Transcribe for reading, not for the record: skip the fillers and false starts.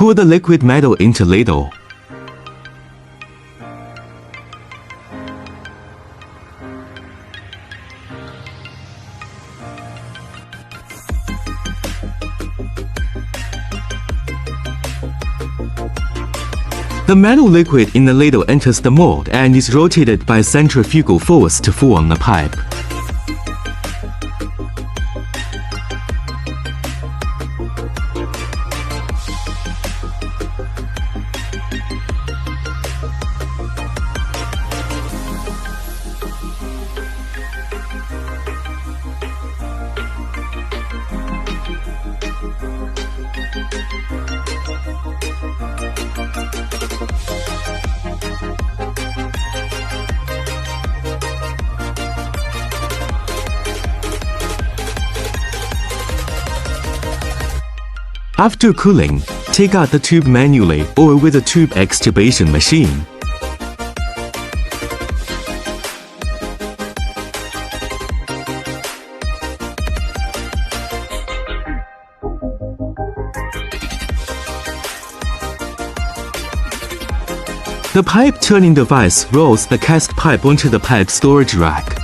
Pour the liquid metal into ladle. The metal liquid in the ladle enters the mold and is rotated by centrifugal force to form a pipe. After cooling, take out the tube manually or with a tube extubation machine. The pipe turning device rolls the cast pipe onto the pipe storage rack.